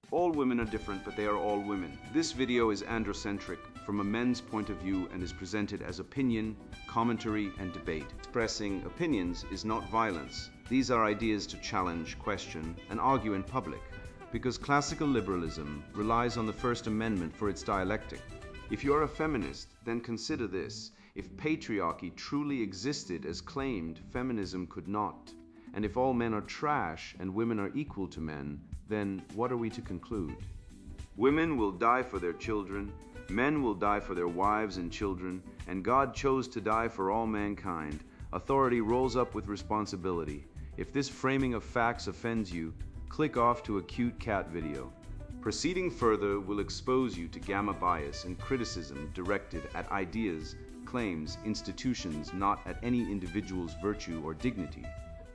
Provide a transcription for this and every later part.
All women are different, but they are all women. This video is androcentric from a men's point of view and is presented as opinion, commentary, and debate. Expressing opinions is not violence. These are ideas to challenge, question, and argue in public, because classical liberalism relies on the First Amendment for its dialectic. If you are a feminist, then consider this. If patriarchy truly existed as claimed, feminism could not. And if all men are trash and women are equal to men, then what are we to conclude? Women will die for their children, men will die for their wives and children, and God chose to die for all mankind. Authority rolls up with responsibility. If this framing of facts offends you, click off to a cute cat video. Proceeding further will expose you to gamma bias and criticism directed at ideas, claims, institutions, not at any individual's virtue or dignity.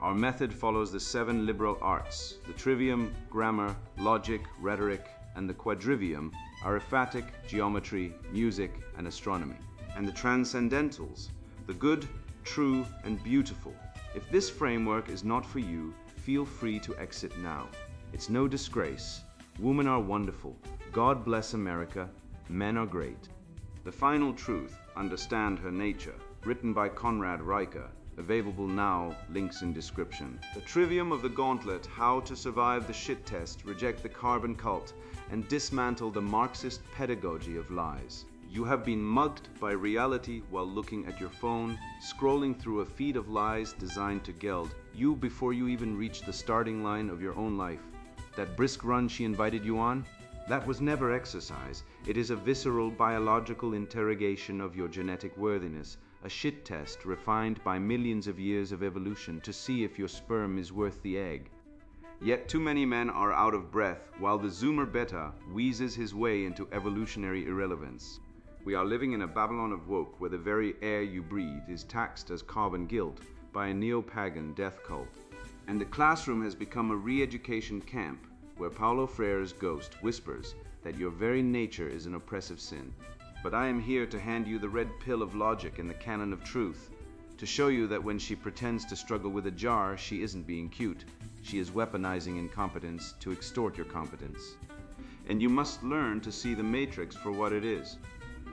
Our method follows the 7 liberal arts: the trivium, grammar, logic, rhetoric, and the quadrivium, arithmetic, geometry, music, and astronomy. And the transcendentals, the good, true, and beautiful. If this framework is not for you, feel free to exit now. It's no disgrace. Women are wonderful. God bless America. Men are great. The Final Truth, Understand Her Nature, written by Conrad Reicher. Available now, links in description. The trivium of the gauntlet: how to survive the shit test, reject the carbon cult, and dismantle the Marxist pedagogy of lies. You have been mugged by reality while looking at your phone, scrolling through a feed of lies designed to geld you before you even reach the starting line of your own life. That brisk run she invited you on? That was never exercise. It is a visceral biological interrogation of your genetic worthiness, a shit test refined by millions of years of evolution to see if your sperm is worth the egg. Yet too many men are out of breath while the Zoomer Beta wheezes his way into evolutionary irrelevance. We are living in a Babylon of woke where the very air you breathe is taxed as carbon guilt by a neo-pagan death cult. And the classroom has become a re-education camp where Paulo Freire's ghost whispers that your very nature is an oppressive sin. But I am here to hand you the red pill of logic and the canon of truth, to show you that when she pretends to struggle with a jar, she isn't being cute. She is weaponizing incompetence to extort your competence. And you must learn to see the matrix for what it is.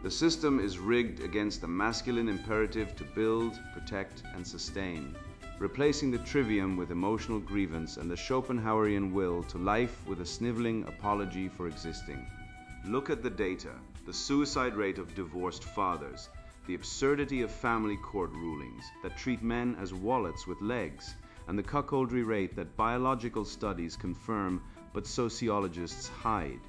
The system is rigged against the masculine imperative to build, protect, and sustain, replacing the trivium with emotional grievance and the Schopenhauerian will to life with a sniveling apology for existing. Look at the data, the suicide rate of divorced fathers, the absurdity of family court rulings that treat men as wallets with legs, and the cuckoldry rate that biological studies confirm but sociologists hide.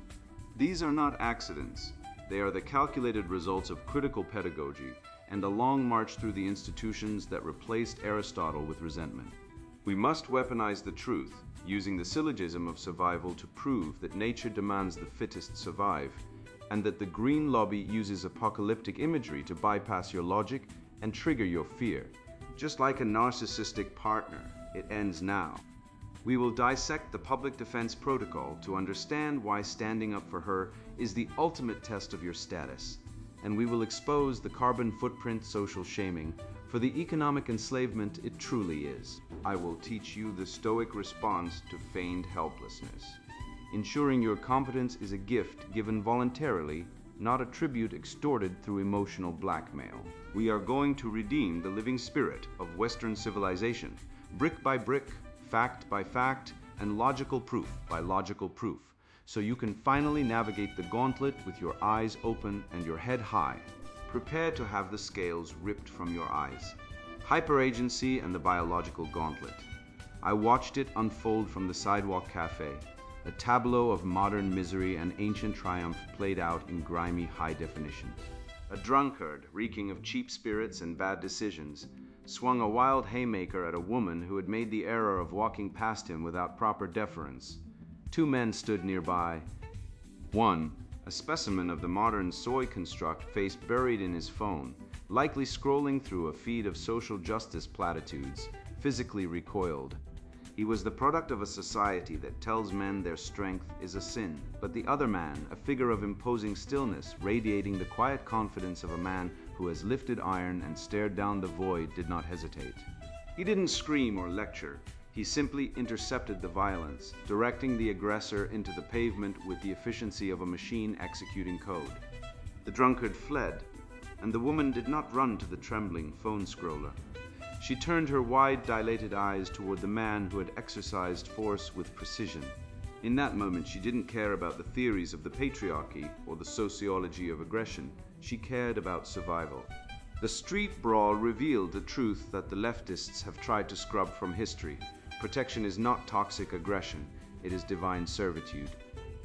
These are not accidents. They are the calculated results of critical pedagogy and a long march through the institutions that replaced Aristotle with resentment. We must weaponize the truth, using the syllogism of survival to prove that nature demands the fittest survive, and that the green lobby uses apocalyptic imagery to bypass your logic and trigger your fear. Just like a narcissistic partner, it ends now. We will dissect the public defense protocol to understand why standing up for her is the ultimate test of your status, and we will expose the carbon footprint social shaming for the economic enslavement it truly is. I will teach you the stoic response to feigned helplessness, ensuring your competence is a gift given voluntarily, not a tribute extorted through emotional blackmail. We are going to redeem the living spirit of Western civilization, brick by brick, fact by fact, and logical proof by logical proof, so you can finally navigate the gauntlet with your eyes open and your head high. Prepare to have the scales ripped from your eyes. Hyperagency and the biological gauntlet. I watched it unfold from the sidewalk cafe, a tableau of modern misery and ancient triumph played out in grimy high definition. A drunkard, reeking of cheap spirits and bad decisions, swung a wild haymaker at a woman who had made the error of walking past him without proper deference. 2 men stood nearby. One, a specimen of the modern soy construct, face buried in his phone, likely scrolling through a feed of social justice platitudes, physically recoiled. He was the product of a society that tells men their strength is a sin. But the other man, a figure of imposing stillness, radiating the quiet confidence of a man who has lifted iron and stared down the void, did not hesitate. He didn't scream or lecture. He simply intercepted the violence, directing the aggressor into the pavement with the efficiency of a machine executing code. The drunkard fled, and the woman did not run to the trembling phone scroller. She turned her wide, dilated eyes toward the man who had exercised force with precision. In that moment, she didn't care about the theories of the patriarchy or the sociology of aggression. She cared about survival. The street brawl revealed the truth that the leftists have tried to scrub from history. Protection is not toxic aggression, it is divine servitude.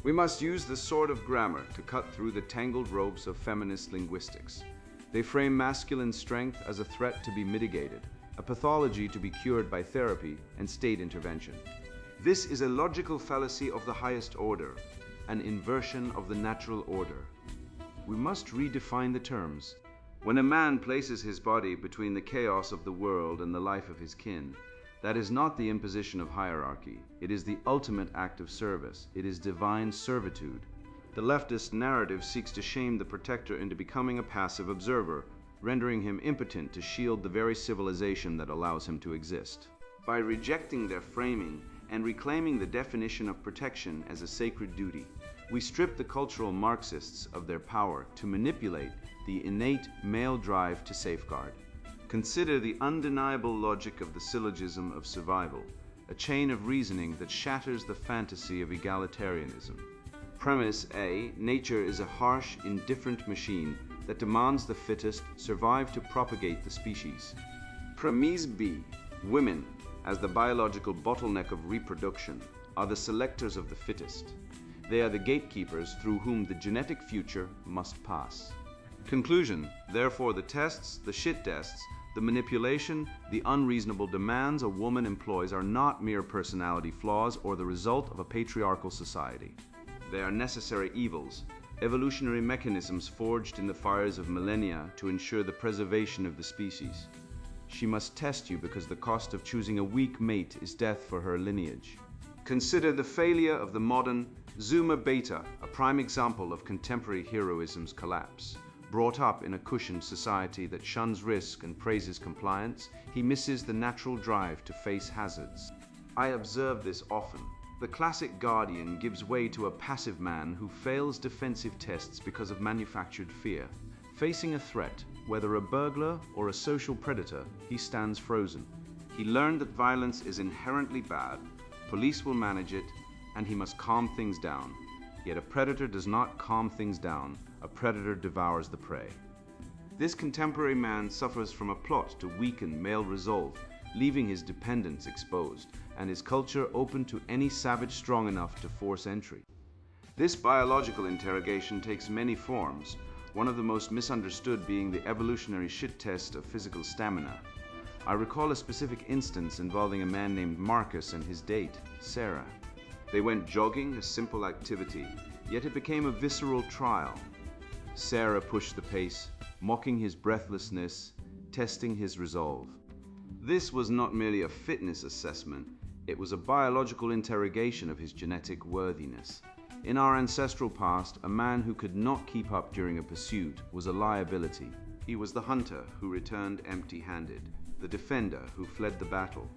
We must use the sword of grammar to cut through the tangled ropes of feminist linguistics. They frame masculine strength as a threat to be mitigated, a pathology to be cured by therapy and state intervention. This is a logical fallacy of the highest order, an inversion of the natural order. We must redefine the terms. When a man places his body between the chaos of the world and the life of his kin, that is not the imposition of hierarchy. It is the ultimate act of service. It is divine servitude. The leftist narrative seeks to shame the protector into becoming a passive observer, rendering him impotent to shield the very civilization that allows him to exist. By rejecting their framing and reclaiming the definition of protection as a sacred duty, we strip the cultural Marxists of their power to manipulate the innate male drive to safeguard. Consider the undeniable logic of the syllogism of survival, a chain of reasoning that shatters the fantasy of egalitarianism. Premise A: nature is a harsh, indifferent machine that demands the fittest survive to propagate the species. Premise B: women, as the biological bottleneck of reproduction, are the selectors of the fittest. They are the gatekeepers through whom the genetic future must pass. Conclusion: therefore the tests, the shit tests, the manipulation, the unreasonable demands a woman employs are not mere personality flaws or the result of a patriarchal society. They are necessary evils, evolutionary mechanisms forged in the fires of millennia to ensure the preservation of the species. She must test you because the cost of choosing a weak mate is death for her lineage. Consider the failure of the modern Zoomer Beta, a prime example of contemporary heroism's collapse. Brought up in a cushioned society that shuns risk and praises compliance, he misses the natural drive to face hazards. I observe this often. The classic guardian gives way to a passive man who fails defensive tests because of manufactured fear. Facing a threat, whether a burglar or a social predator, he stands frozen. He learned that violence is inherently bad, police will manage it, and he must calm things down. Yet a predator does not calm things down, a predator devours the prey. This contemporary man suffers from a plot to weaken male resolve, leaving his dependents exposed, and his culture open to any savage strong enough to force entry. This biological interrogation takes many forms, one of the most misunderstood being the evolutionary shit test of physical stamina. I recall a specific instance involving a man named Marcus and his date, Sarah. They went jogging, a simple activity, yet it became a visceral trial. Sarah pushed the pace, mocking his breathlessness, testing his resolve. This was not merely a fitness assessment, it was a biological interrogation of his genetic worthiness. In our ancestral past, a man who could not keep up during a pursuit was a liability. He was the hunter who returned empty-handed, the defender who fled the battle.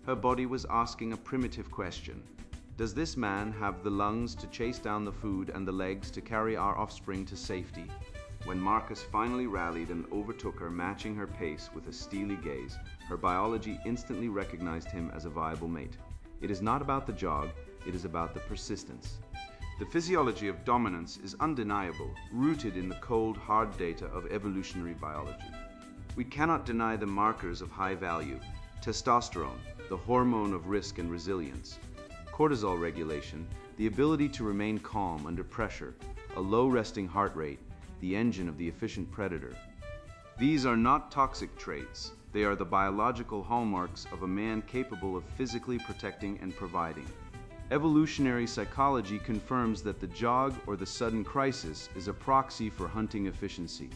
Her body was asking a primitive question. Does this man have the lungs to chase down the food and the legs to carry our offspring to safety? When Marcus finally rallied and overtook her, matching her pace with a steely gaze, her biology instantly recognized him as a viable mate. It is not about the jog, it is about the persistence. The physiology of dominance is undeniable, rooted in the cold, hard data of evolutionary biology. We cannot deny the markers of high value: testosterone, the hormone of risk and resilience; cortisol regulation, the ability to remain calm under pressure; a low resting heart rate, the engine of the efficient predator. These are not toxic traits. They are the biological hallmarks of a man capable of physically protecting and providing. Evolutionary psychology confirms that the jog or the sudden crisis is a proxy for hunting efficiency.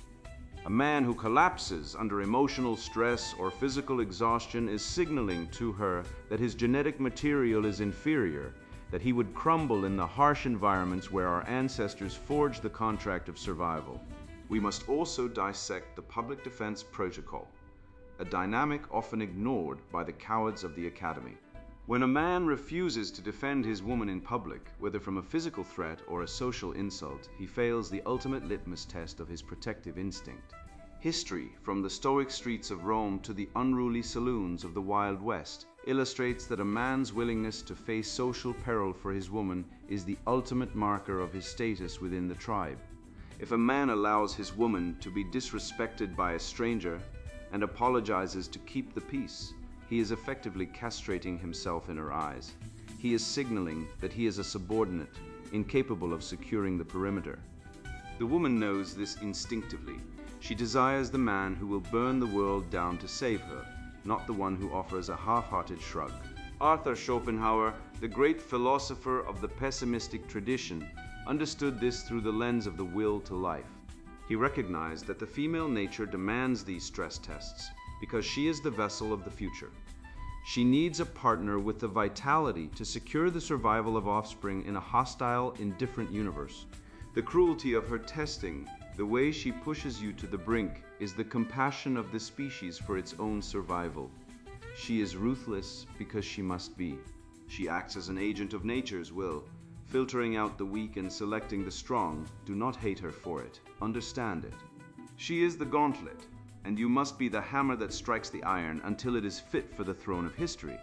A man who collapses under emotional stress or physical exhaustion is signaling to her that his genetic material is inferior, that he would crumble in the harsh environments where our ancestors forged the contract of survival. We must also dissect the public defense protocol, a dynamic often ignored by the cowards of the academy. When a man refuses to defend his woman in public, whether from a physical threat or a social insult, he fails the ultimate litmus test of his protective instinct. History, from the Stoic streets of Rome to the unruly saloons of the Wild West, illustrates that a man's willingness to face social peril for his woman is the ultimate marker of his status within the tribe. If a man allows his woman to be disrespected by a stranger and apologizes to keep the peace, he is effectively castrating himself in her eyes. He is signaling that he is a subordinate, incapable of securing the perimeter. The woman knows this instinctively. She desires the man who will burn the world down to save her, not the one who offers a half-hearted shrug. Arthur Schopenhauer, the great philosopher of the pessimistic tradition, understood this through the lens of the will to life. He recognized that the female nature demands these stress tests because she is the vessel of the future. She needs a partner with the vitality to secure the survival of offspring in a hostile, indifferent universe. The cruelty of her testing, the way she pushes you to the brink, is the compassion of the species for its own survival. She is ruthless because she must be. She acts as an agent of nature's will, filtering out the weak and selecting the strong. Do not hate her for it. Understand it. She is the gauntlet, and you must be the hammer that strikes the iron until it is fit for the throne of history.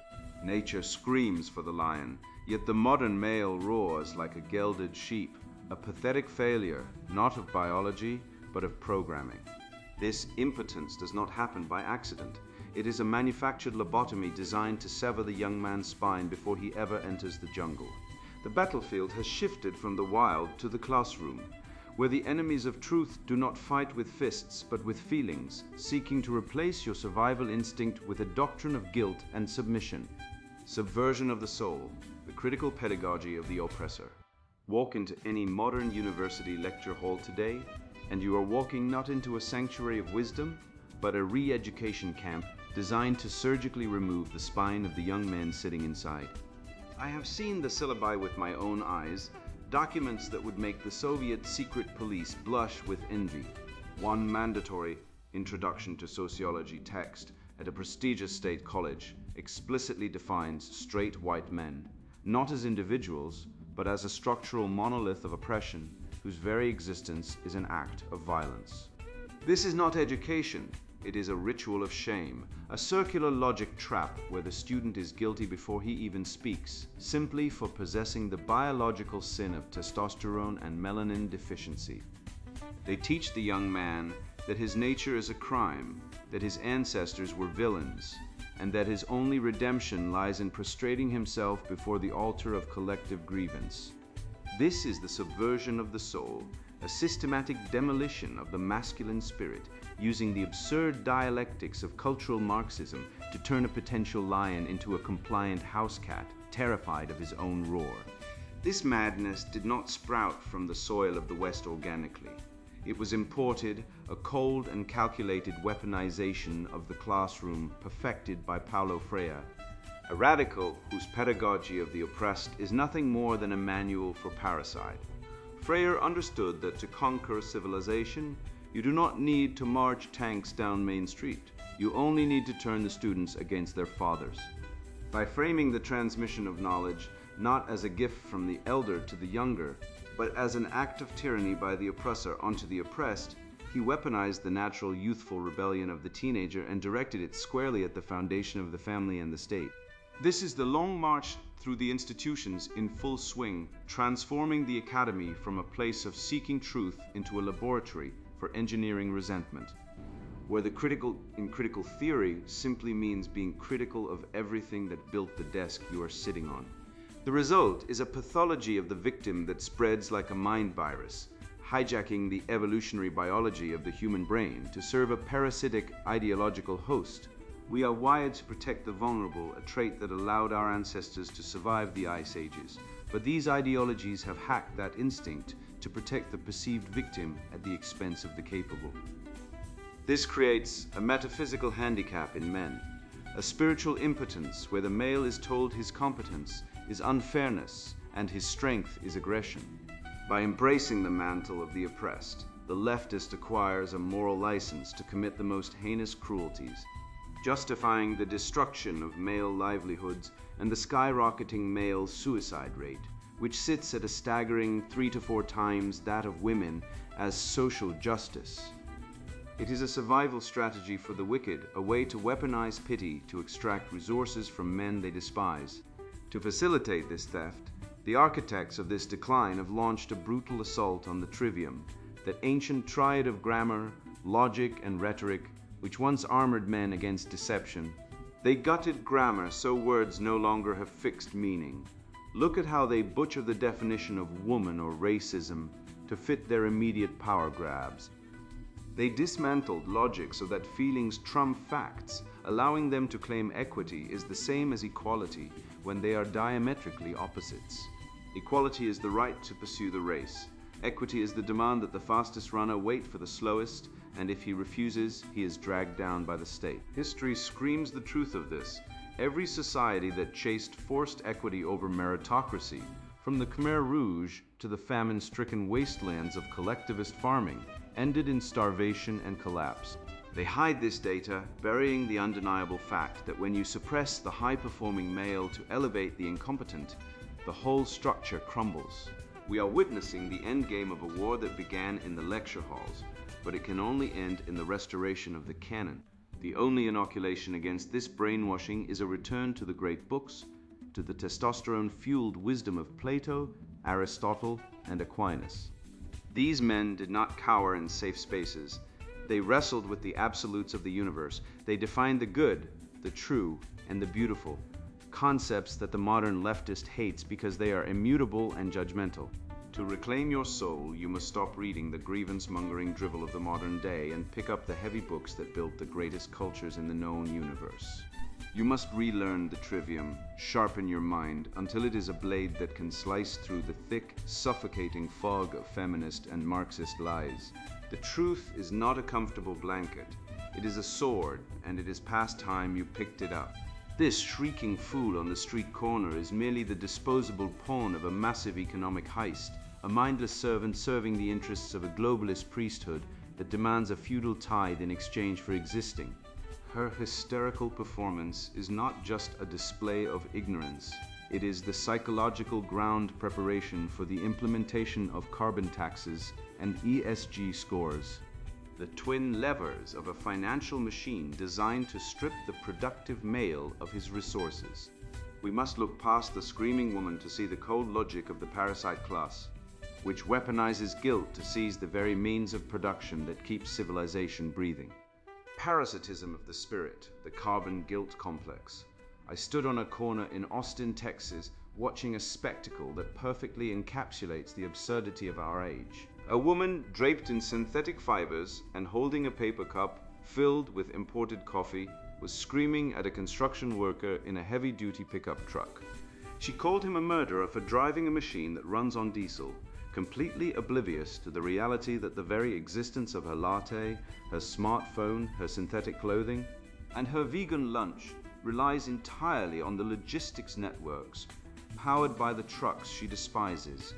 Nature screams for the lion, yet the modern male roars like a gelded sheep, a pathetic failure, not of biology, but of programming. This impotence does not happen by accident. It is a manufactured lobotomy designed to sever the young man's spine before he ever enters the jungle. The battlefield has shifted from the wild to the classroom, where the enemies of truth do not fight with fists but with feelings, seeking to replace your survival instinct with a doctrine of guilt and submission. Subversion of the soul, the critical pedagogy of the oppressor. Walk into any modern university lecture hall today, and you are walking not into a sanctuary of wisdom, but a re-education camp designed to surgically remove the spine of the young men sitting inside. I have seen the syllabi with my own eyes, documents that would make the Soviet secret police blush with envy. One mandatory introduction to sociology text at a prestigious state college explicitly defines straight white men, not as individuals, but as a structural monolith of oppression whose very existence is an act of violence. This is not education. It is a ritual of shame, a circular logic trap where the student is guilty before he even speaks, simply for possessing the biological sin of testosterone and melanin deficiency. They teach the young man that his nature is a crime, that his ancestors were villains, and that his only redemption lies in prostrating himself before the altar of collective grievance. This is the subversion of the soul, a systematic demolition of the masculine spirit, using the absurd dialectics of cultural Marxism to turn a potential lion into a compliant house cat, terrified of his own roar. This madness did not sprout from the soil of the West organically. It was imported, a cold and calculated weaponization of the classroom perfected by Paulo Freire, a radical whose pedagogy of the oppressed is nothing more than a manual for parricide. Freire understood that to conquer civilization, you do not need to march tanks down Main Street. You only need to turn the students against their fathers. By framing the transmission of knowledge not as a gift from the elder to the younger, but as an act of tyranny by the oppressor onto the oppressed, he weaponized the natural youthful rebellion of the teenager and directed it squarely at the foundation of the family and the state. This is the long march through the institutions in full swing, transforming the academy from a place of seeking truth into a laboratory for engineering resentment, where the critical in critical theory simply means being critical of everything that built the desk you are sitting on. The result is a pathology of the victim that spreads like a mind virus, hijacking the evolutionary biology of the human brain to serve a parasitic ideological host. We are wired to protect the vulnerable, a trait that allowed our ancestors to survive the ice ages. But these ideologies have hacked that instinct to protect the perceived victim at the expense of the capable. This creates a metaphysical handicap in men, a spiritual impotence where the male is told his competence is unfairness and his strength is aggression. By embracing the mantle of the oppressed, the leftist acquires a moral license to commit the most heinous cruelties. justifying the destruction of male livelihoods and the skyrocketing male suicide rate, which sits at a staggering 3 to 4 times that of women, as social justice. It is a survival strategy for the wicked, a way to weaponize pity to extract resources from men they despise. To facilitate this theft, the architects of this decline have launched a brutal assault on the trivium, that ancient triad of grammar, logic, and rhetoric, which once armored men against deception. They gutted grammar so words no longer have fixed meaning. Look at how they butcher the definition of woman or racism to fit their immediate power grabs. They dismantled logic so that feelings trump facts, allowing them to claim equity is the same as equality when they are diametrically opposites. Equality is the right to pursue the race. Equity is the demand that the fastest runner wait for the slowest, and if he refuses, he is dragged down by the state. History screams the truth of this. Every society that chased forced equity over meritocracy, from the Khmer Rouge to the famine-stricken wastelands of collectivist farming, ended in starvation and collapse. They hide this data, burying the undeniable fact that when you suppress the high-performing male to elevate the incompetent, the whole structure crumbles. We are witnessing the endgame of a war that began in the lecture halls, but it can only end in the restoration of the canon. The only inoculation against this brainwashing is a return to the great books, to the testosterone-fueled wisdom of Plato, Aristotle, and Aquinas. These men did not cower in safe spaces. They wrestled with the absolutes of the universe. They defined the good, the true, and the beautiful, concepts that the modern leftist hates because they are immutable and judgmental. To reclaim your soul, you must stop reading the grievance-mongering drivel of the modern day and pick up the heavy books that built the greatest cultures in the known universe. You must relearn the trivium, sharpen your mind until it is a blade that can slice through the thick, suffocating fog of feminist and Marxist lies. The truth is not a comfortable blanket. It is a sword, and it is past time you picked it up. This shrieking fool on the street corner is merely the disposable pawn of a massive economic heist, a mindless servant serving the interests of a globalist priesthood that demands a feudal tithe in exchange for existing. Her hysterical performance is not just a display of ignorance. It is the psychological ground preparation for the implementation of carbon taxes and ESG scores. The twin levers of a financial machine designed to strip the productive male of his resources. We must look past the screaming woman to see the cold logic of the parasite class, which weaponizes guilt to seize the very means of production that keeps civilization breathing. Parasitism of the spirit, the carbon guilt complex. I stood on a corner in Austin, Texas, watching a spectacle that perfectly encapsulates the absurdity of our age. A woman draped in synthetic fibers and holding a paper cup filled with imported coffee was screaming at a construction worker in a heavy-duty pickup truck. She called him a murderer for driving a machine that runs on diesel, completely oblivious to the reality that the very existence of her latte, her smartphone, her synthetic clothing, and her vegan lunch relies entirely on the logistics networks powered by the trucks she despises.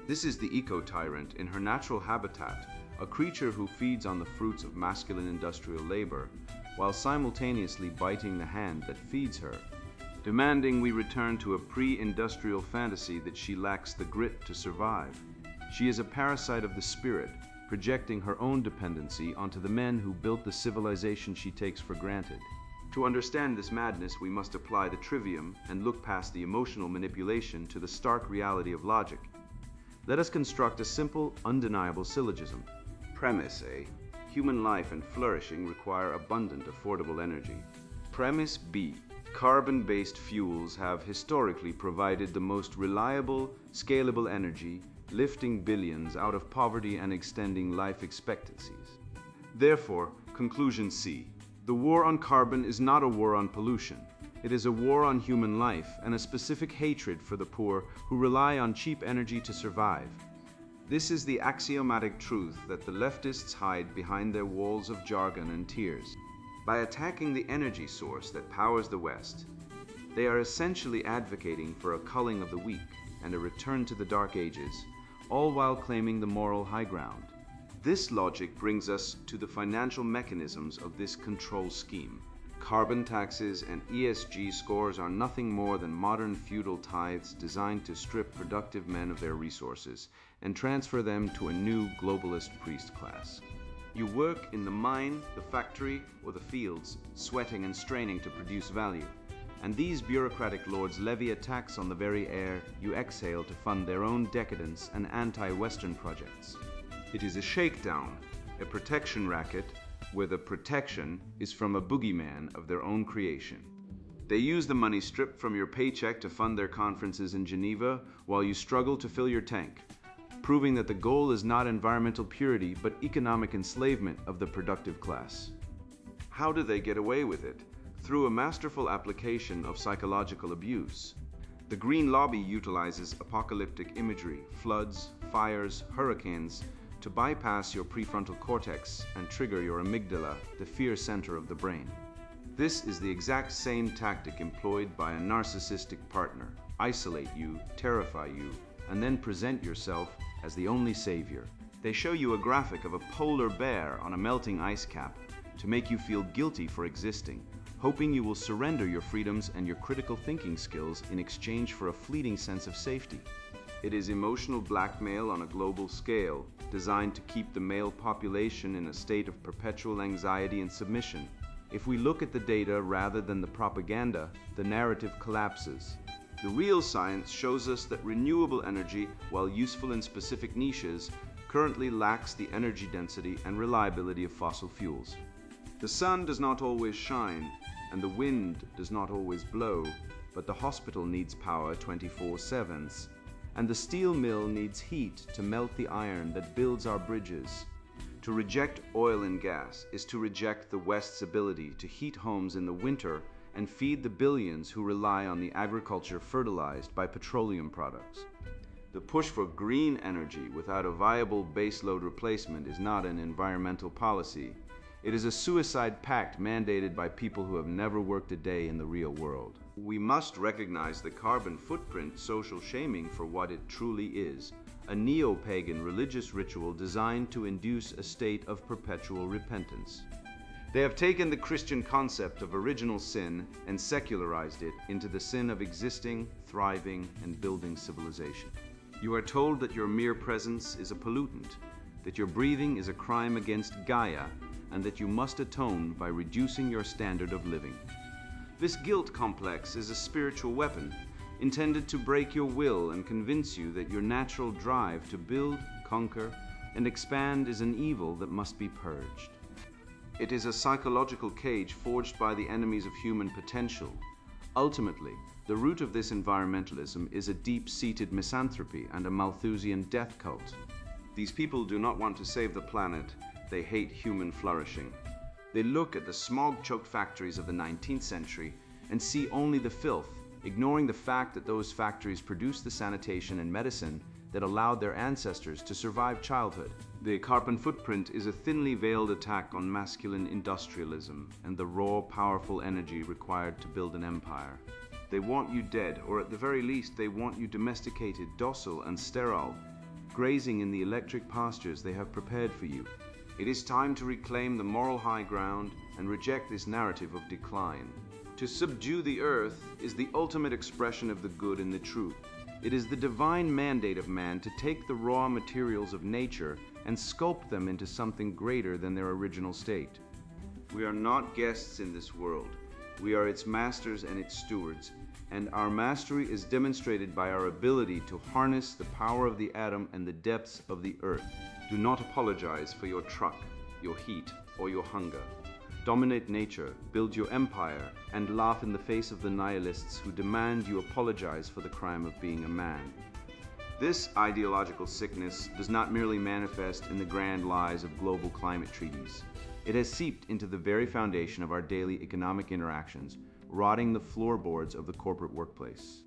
This is the eco-tyrant in her natural habitat, a creature who feeds on the fruits of masculine industrial labor, while simultaneously biting the hand that feeds her, demanding we return to a pre-industrial fantasy that she lacks the grit to survive. She is a parasite of the spirit, projecting her own dependency onto the men who built the civilization she takes for granted. To understand this madness, we must apply the trivium and look past the emotional manipulation to the stark reality of logic. Let us construct a simple, undeniable syllogism. Premise A. Human life and flourishing require abundant, affordable energy. Premise B. Carbon-based fuels have historically provided the most reliable, scalable energy, lifting billions out of poverty and extending life expectancies. Therefore, conclusion C. The war on carbon is not a war on pollution. It is a war on human life and a specific hatred for the poor who rely on cheap energy to survive. This is the axiomatic truth that the leftists hide behind their walls of jargon and tears. By attacking the energy source that powers the West, they are essentially advocating for a culling of the weak and a return to the Dark Ages, all while claiming the moral high ground. This logic brings us to the financial mechanisms of this control scheme. Carbon taxes and ESG scores are nothing more than modern feudal tithes designed to strip productive men of their resources and transfer them to a new globalist priest class. You work in the mine, the factory, or the fields, sweating and straining to produce value. And these bureaucratic lords levy a tax on the very air you exhale to fund their own decadence and anti-Western projects. It is a shakedown, a protection racket, where the protection is from a boogeyman of their own creation. They use the money stripped from your paycheck to fund their conferences in Geneva while you struggle to fill your tank, proving that the goal is not environmental purity but economic enslavement of the productive class. How do they get away with it? Through a masterful application of psychological abuse. The Green Lobby utilizes apocalyptic imagery, floods, fires, hurricanes, to bypass your prefrontal cortex and trigger your amygdala, the fear center of the brain. This is the exact same tactic employed by a narcissistic partner. Isolate you, terrify you, and then present yourself as the only savior. They show you a graphic of a polar bear on a melting ice cap to make you feel guilty for existing, hoping you will surrender your freedoms and your critical thinking skills in exchange for a fleeting sense of safety. It is emotional blackmail on a global scale, designed to keep the male population in a state of perpetual anxiety and submission. If we look at the data rather than the propaganda, the narrative collapses. The real science shows us that renewable energy, while useful in specific niches, currently lacks the energy density and reliability of fossil fuels. The sun does not always shine, and the wind does not always blow, but the hospital needs power 24/7. And the steel mill needs heat to melt the iron that builds our bridges. To reject oil and gas is to reject the West's ability to heat homes in the winter and feed the billions who rely on the agriculture fertilized by petroleum products. The push for green energy without a viable baseload replacement is not an environmental policy. It is a suicide pact mandated by people who have never worked a day in the real world. We must recognize the carbon footprint social shaming for what it truly is, a neo-pagan religious ritual designed to induce a state of perpetual repentance. They have taken the Christian concept of original sin and secularized it into the sin of existing, thriving, and building civilization. You are told that your mere presence is a pollutant, that your breathing is a crime against Gaia, and that you must atone by reducing your standard of living. This guilt complex is a spiritual weapon intended to break your will and convince you that your natural drive to build, conquer, and expand is an evil that must be purged. It is a psychological cage forged by the enemies of human potential. Ultimately, the root of this environmentalism is a deep-seated misanthropy and a Malthusian death cult. These people do not want to save the planet. They hate human flourishing. They look at the smog-choked factories of the 19th century and see only the filth, ignoring the fact that those factories produced the sanitation and medicine that allowed their ancestors to survive childhood. The carbon footprint is a thinly veiled attack on masculine industrialism and the raw, powerful energy required to build an empire. They want you dead, or at the very least, they want you domesticated, docile, and sterile, grazing in the electric pastures they have prepared for you. It is time to reclaim the moral high ground and reject this narrative of decline. To subdue the earth is the ultimate expression of the good and the true. It is the divine mandate of man to take the raw materials of nature and sculpt them into something greater than their original state. We are not guests in this world. We are its masters and its stewards, and our mastery is demonstrated by our ability to harness the power of the atom and the depths of the earth. Do not apologize for your truck, your heat, or your hunger. Dominate nature, build your empire, and laugh in the face of the nihilists who demand you apologize for the crime of being a man. This ideological sickness does not merely manifest in the grand lies of global climate treaties. It has seeped into the very foundation of our daily economic interactions, rotting the floorboards of the corporate workplace.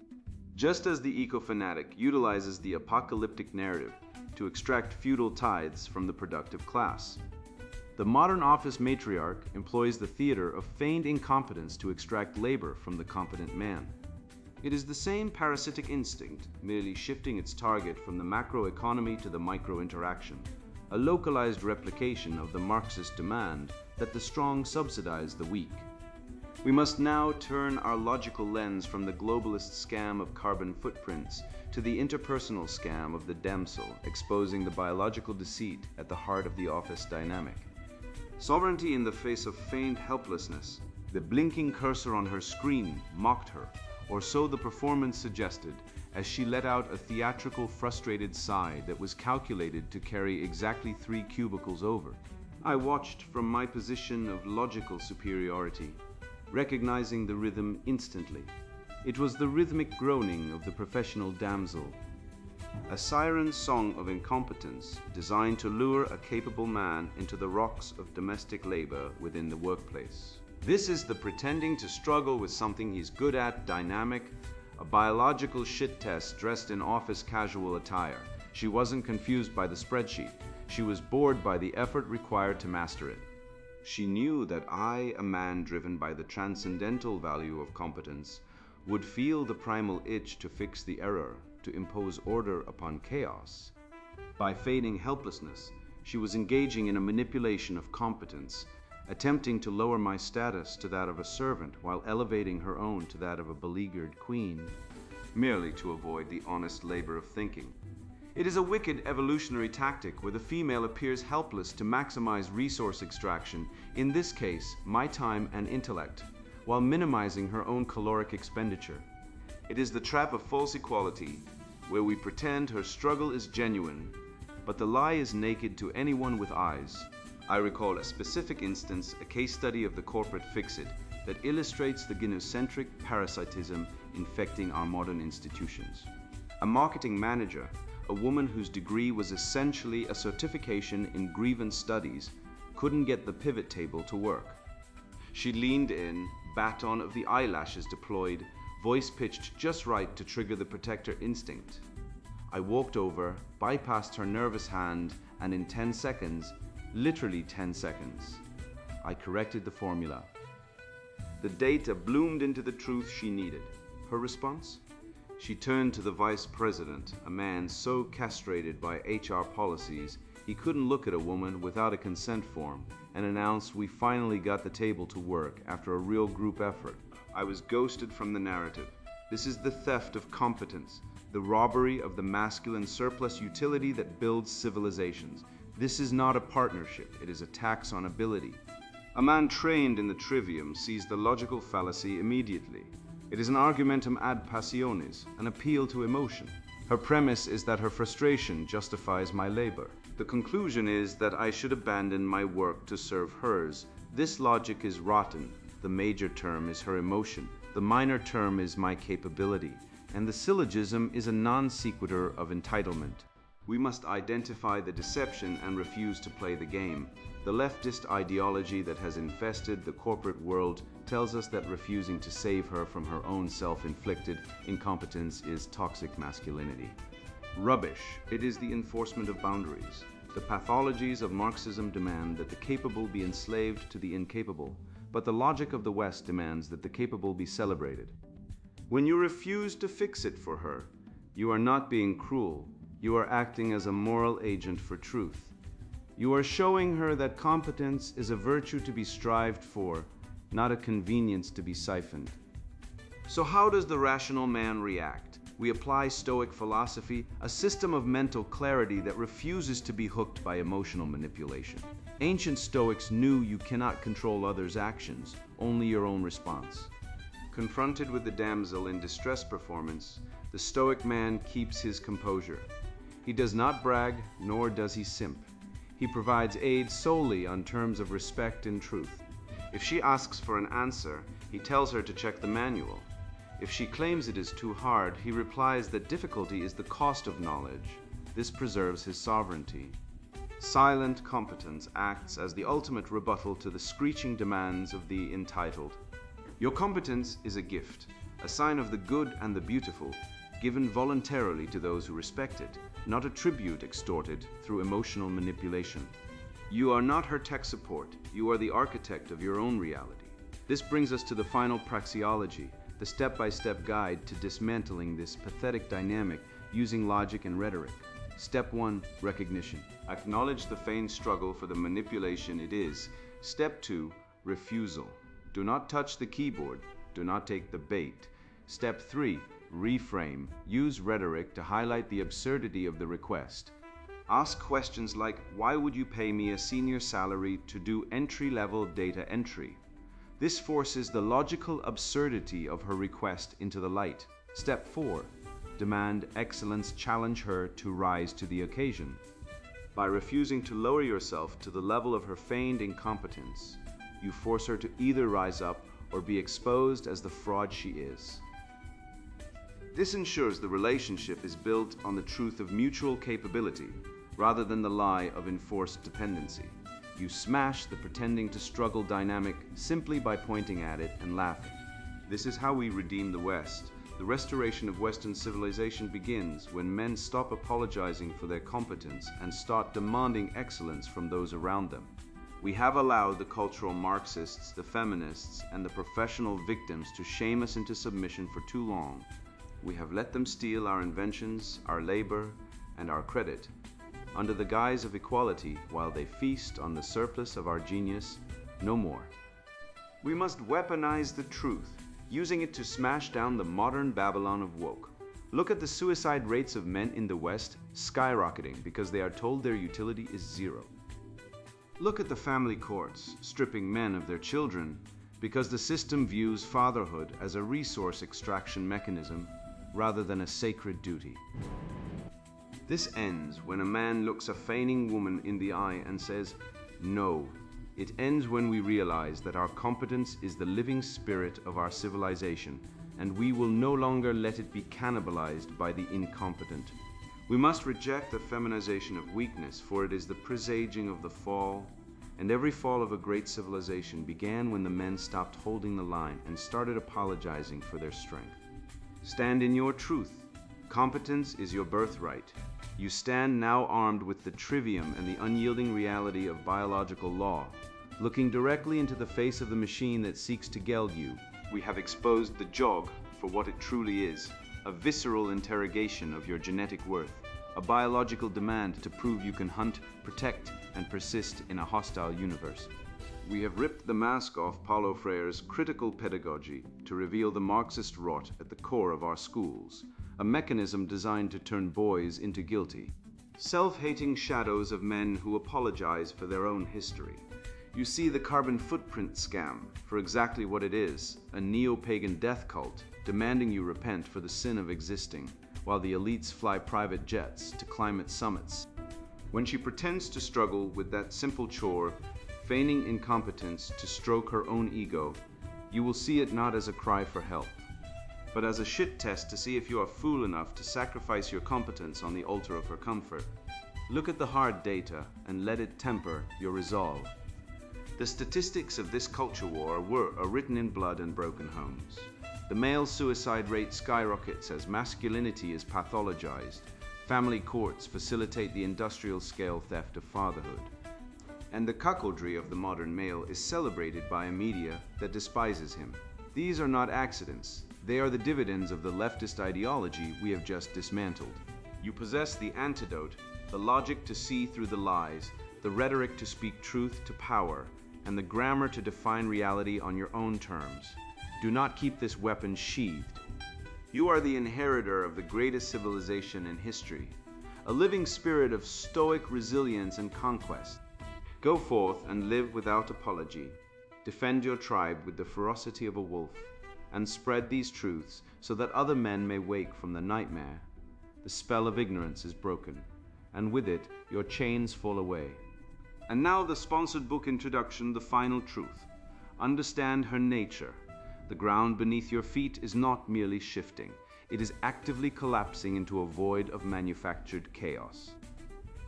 Just as the eco-fanatic utilizes the apocalyptic narrative to extract feudal tithes from the productive class, the modern office matriarch employs the theater of feigned incompetence to extract labor from the competent man. It is the same parasitic instinct, merely shifting its target from the macroeconomy to the micro-interaction, a localized replication of the Marxist demand that the strong subsidize the weak. We must now turn our logical lens from the globalist scam of carbon footprints to the interpersonal scam of the damsel, exposing the biological deceit at the heart of the office dynamic. Sovereignty in the face of feigned helplessness. The blinking cursor on her screen mocked her, or so the performance suggested, as she let out a theatrical, frustrated sigh that was calculated to carry exactly 3 cubicles over. I watched from my position of logical superiority, recognizing the rhythm instantly. It was the rhythmic groaning of the professional damsel, a siren song of incompetence designed to lure a capable man into the rocks of domestic labor within the workplace. This is the pretending to struggle with something he's good at dynamic, a biological shit test dressed in office casual attire. She wasn't confused by the spreadsheet. She was bored by the effort required to master it. She knew that I, a man driven by the transcendental value of competence, would feel the primal itch to fix the error, to impose order upon chaos. By feigning helplessness, she was engaging in a manipulation of competence, attempting to lower my status to that of a servant while elevating her own to that of a beleaguered queen, merely to avoid the honest labor of thinking. It is a wicked evolutionary tactic where the female appears helpless to maximize resource extraction, in this case, my time and intellect, while minimizing her own caloric expenditure. It is the trap of false equality, where we pretend her struggle is genuine, but the lie is naked to anyone with eyes. I recall a specific instance, a case study of the corporate fix-it, that illustrates the gynocentric parasitism infecting our modern institutions. A marketing manager, a woman whose degree was essentially a certification in grievance studies, couldn't get the pivot table to work. She leaned in, baton of the eyelashes deployed, voice pitched just right to trigger the protector instinct. I walked over, bypassed her nervous hand, and in 10 seconds, literally 10 seconds, I corrected the formula. The data bloomed into the truth she needed. Her response? She turned to the vice president, a man so castrated by HR policies he couldn't look at a woman without a consent form, and announced we finally got the table to work after a real group effort. I was ghosted from the narrative. This is the theft of competence, the robbery of the masculine surplus utility that builds civilizations. This is not a partnership, it is a tax on ability. A man trained in the trivium sees the logical fallacy immediately. It is an argumentum ad passionis, an appeal to emotion. Her premise is that her frustration justifies my labor. The conclusion is that I should abandon my work to serve hers. This logic is rotten. The major term is her emotion. The minor term is my capability. And the syllogism is a non sequitur of entitlement. We must identify the deception and refuse to play the game. The leftist ideology that has infested the corporate world tells us that refusing to save her from her own self-inflicted incompetence is toxic masculinity. Rubbish. It is the enforcement of boundaries. The pathologies of Marxism demand that the capable be enslaved to the incapable, but the logic of the West demands that the capable be celebrated. When you refuse to fix it for her, you are not being cruel. You are acting as a moral agent for truth. You are showing her that competence is a virtue to be strived for, not a convenience to be siphoned. So how does the rational man react? We apply Stoic philosophy, a system of mental clarity that refuses to be hooked by emotional manipulation. Ancient Stoics knew you cannot control others' actions, only your own response. Confronted with the damsel in distress performance, the Stoic man keeps his composure. He does not brag, nor does he simp. He provides aid solely on terms of respect and truth. If she asks for an answer, he tells her to check the manual. If she claims it is too hard, he replies that difficulty is the cost of knowledge. This preserves his sovereignty. Silent competence acts as the ultimate rebuttal to the screeching demands of the entitled. Your competence is a gift, a sign of the good and the beautiful, given voluntarily to those who respect it, not a tribute extorted through emotional manipulation. You are not her tech support, you are the architect of your own reality. This brings us to the final praxeology, the step-by-step guide to dismantling this pathetic dynamic using logic and rhetoric. Step 1, recognition. Acknowledge the feigned struggle for the manipulation it is. Step 2, refusal. Do not touch the keyboard. Do not take the bait. Step 3. Reframe. Use rhetoric to highlight the absurdity of the request. Ask questions like, why would you pay me a senior salary to do entry-level data entry? This forces the logical absurdity of her request into the light. Step 4. Demand excellence. Challenge her to rise to the occasion. By refusing to lower yourself to the level of her feigned incompetence, you force her to either rise up or be exposed as the fraud she is. This ensures the relationship is built on the truth of mutual capability rather than the lie of enforced dependency. You smash the pretending to struggle dynamic simply by pointing at it and laughing. This is how we redeem the West. The restoration of Western civilization begins when men stop apologizing for their competence and start demanding excellence from those around them. We have allowed the cultural Marxists, the feminists, and the professional victims to shame us into submission for too long. We have let them steal our inventions, our labor, and our credit, under the guise of equality, while they feast on the surplus of our genius. No more. We must weaponize the truth, using it to smash down the modern Babylon of woke. Look at the suicide rates of men in the West skyrocketing because they are told their utility is zero. Look at the family courts stripping men of their children because the system views fatherhood as a resource extraction mechanism rather than a sacred duty. This ends when a man looks a feigning woman in the eye and says, no. It ends when we realize that our competence is the living spirit of our civilization, and we will no longer let it be cannibalized by the incompetent. We must reject the feminization of weakness, for it is the presaging of the fall, and every fall of a great civilization began when the men stopped holding the line and started apologizing for their strength. Stand in your truth. Competence is your birthright. You stand now armed with the trivium and the unyielding reality of biological law, looking directly into the face of the machine that seeks to geld you. We have exposed the jog for what it truly is, a visceral interrogation of your genetic worth, a biological demand to prove you can hunt, protect, and persist in a hostile universe. We have ripped the mask off Paulo Freire's critical pedagogy to reveal the Marxist rot at the core of our schools, a mechanism designed to turn boys into guilty, self-hating shadows of men who apologize for their own history. You see the carbon footprint scam for exactly what it is, a neo-pagan death cult demanding you repent for the sin of existing, while the elites fly private jets to climate summits. When she pretends to struggle with that simple chore, feigning incompetence to stroke her own ego, you will see it not as a cry for help, but as a shit test to see if you are fool enough to sacrifice your competence on the altar of her comfort. Look at the hard data and let it temper your resolve. The statistics of this culture war are written in blood and broken homes. The male suicide rate skyrockets as masculinity is pathologized. Family courts facilitate the industrial scale theft of fatherhood. And the cuckoldry of the modern male is celebrated by a media that despises him. These are not accidents. They are the dividends of the leftist ideology we have just dismantled. You possess the antidote, the logic to see through the lies, the rhetoric to speak truth to power, and the grammar to define reality on your own terms. Do not keep this weapon sheathed. You are the inheritor of the greatest civilization in history, a living spirit of stoic resilience and conquest. Go forth and live without apology. Defend your tribe with the ferocity of a wolf, and spread these truths so that other men may wake from the nightmare. The spell of ignorance is broken, and with it your chains fall away. And now the sponsored book introduction, The Final Truth. Understand her nature. The ground beneath your feet is not merely shifting. It is actively collapsing into a void of manufactured chaos.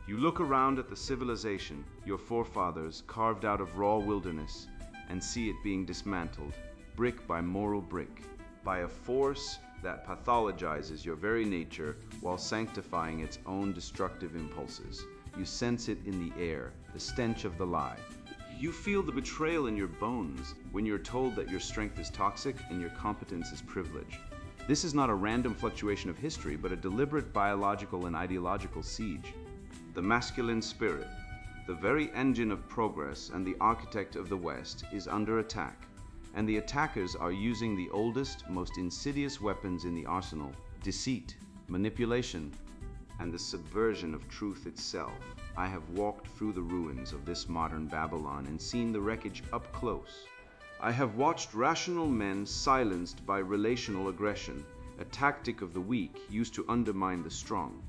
You look around at the civilization your forefathers carved out of raw wilderness and see it being dismantled, brick by moral brick, by a force that pathologizes your very nature while sanctifying its own destructive impulses. You sense it in the air, the stench of the lie. You feel the betrayal in your bones when you're told that your strength is toxic and your competence is privilege. This is not a random fluctuation of history, but a deliberate biological and ideological siege. The masculine spirit, the very engine of progress and the architect of the West, is under attack. and the attackers are using the oldest, most insidious weapons in the arsenal: deceit, manipulation, and the subversion of truth itself. I have walked through the ruins of this modern Babylon and seen the wreckage up close. I have watched rational men silenced by relational aggression, a tactic of the weak used to undermine the strong.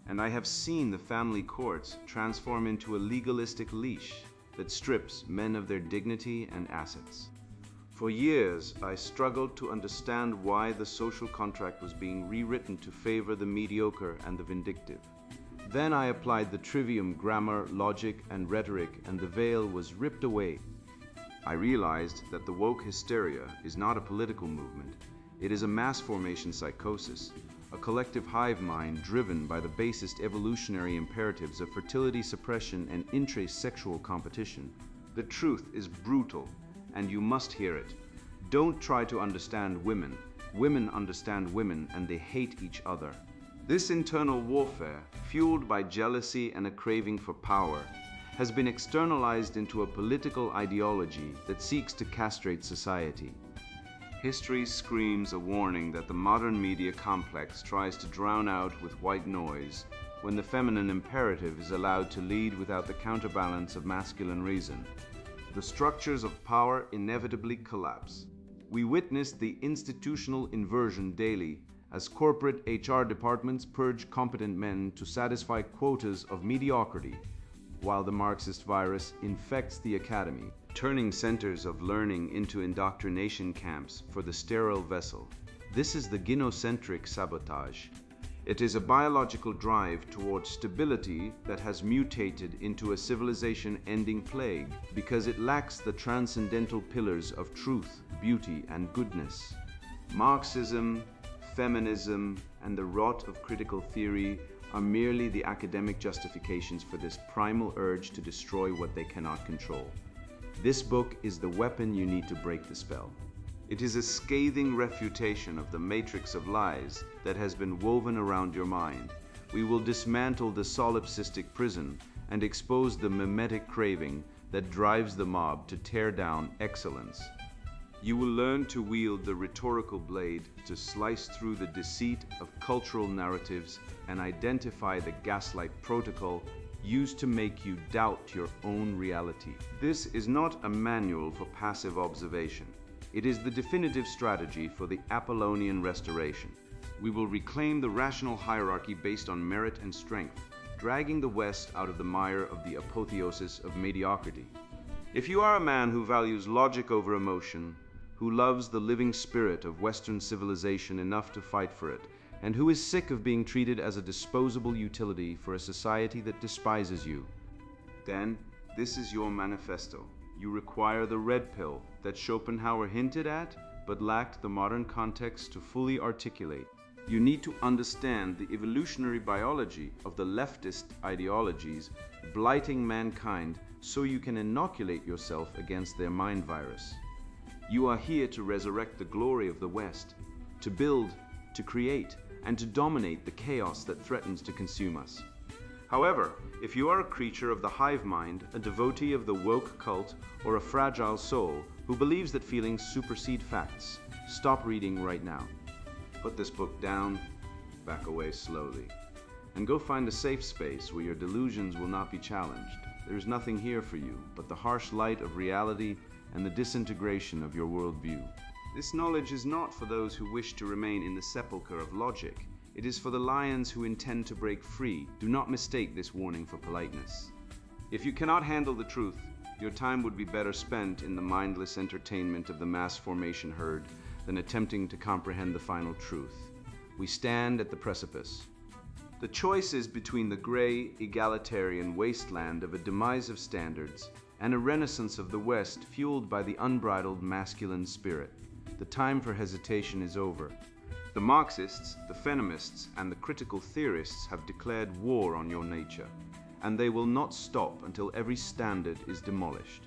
And I have seen the family courts transform into a legalistic leash that strips men of their dignity and assets. For years, I struggled to understand why the social contract was being rewritten to favor the mediocre and the vindictive. Then I applied the trivium grammar, logic, and rhetoric, and the veil was ripped away. I realized that the woke hysteria is not a political movement. It is a mass formation psychosis, a collective hive mind driven by the basest evolutionary imperatives of fertility suppression and intra-sexual competition. The truth is brutal, and you must hear it. Don't try to understand women. Women understand women, and they hate each other. This internal warfare, fueled by jealousy and a craving for power, has been externalized into a political ideology that seeks to castrate society. History screams a warning that the modern media complex tries to drown out with white noise when the feminine imperative is allowed to lead without the counterbalance of masculine reason. The structures of power inevitably collapse. We witness the institutional inversion daily as corporate HR departments purge competent men to satisfy quotas of mediocrity, while the Marxist virus infects the academy, turning centers of learning into indoctrination camps for the sterile vessel. This is the gynocentric sabotage. It is a biological drive towards stability that has mutated into a civilization-ending plague because it lacks the transcendental pillars of truth, beauty, and goodness. Marxism, feminism, and the rot of critical theory are merely the academic justifications for this primal urge to destroy what they cannot control. This book is the weapon you need to break the spell. It is a scathing refutation of the matrix of lies that has been woven around your mind. We will dismantle the solipsistic prison and expose the mimetic craving that drives the mob to tear down excellence. You will learn to wield the rhetorical blade to slice through the deceit of cultural narratives and identify the gaslight protocol used to make you doubt your own reality. This is not a manual for passive observation. It is the definitive strategy for the Apollonian restoration. We will reclaim the rational hierarchy based on merit and strength, dragging the West out of the mire of the apotheosis of mediocrity. If you are a man who values logic over emotion, who loves the living spirit of Western civilization enough to fight for it, and who is sick of being treated as a disposable utility for a society that despises you, then this is your manifesto. You require the red pill that Schopenhauer hinted at, but lacked the modern context to fully articulate. You need to understand the evolutionary biology of the leftist ideologies blighting mankind so you can inoculate yourself against their mind virus. You are here to resurrect the glory of the West, to build, to create, and to dominate the chaos that threatens to consume us. However, if you are a creature of the hive mind, a devotee of the woke cult, or a fragile soul who believes that feelings supersede facts, stop reading right now. Put this book down, back away slowly, and go find a safe space where your delusions will not be challenged. There is nothing here for you but the harsh light of reality and the disintegration of your worldview. This knowledge is not for those who wish to remain in the sepulchre of logic. It is for the lions who intend to break free. Do not mistake this warning for politeness. If you cannot handle the truth, your time would be better spent in the mindless entertainment of the mass formation herd than attempting to comprehend the final truth. We stand at the precipice. The choice is between the gray, egalitarian wasteland of a demise of standards and a renaissance of the West fueled by the unbridled masculine spirit. The time for hesitation is over. The Marxists, the feminists, and the critical theorists have declared war on your nature, and they will not stop until every standard is demolished.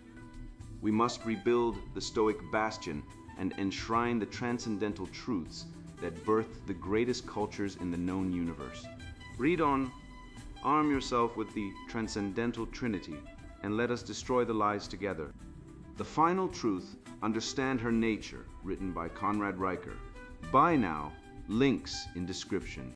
We must rebuild the Stoic bastion and enshrine the transcendental truths that birthed the greatest cultures in the known universe. Read on, arm yourself with the transcendental trinity, and let us destroy the lies together. The Final Truth, Understand Her Nature, written by Conrad Riker. Buy now, links in description.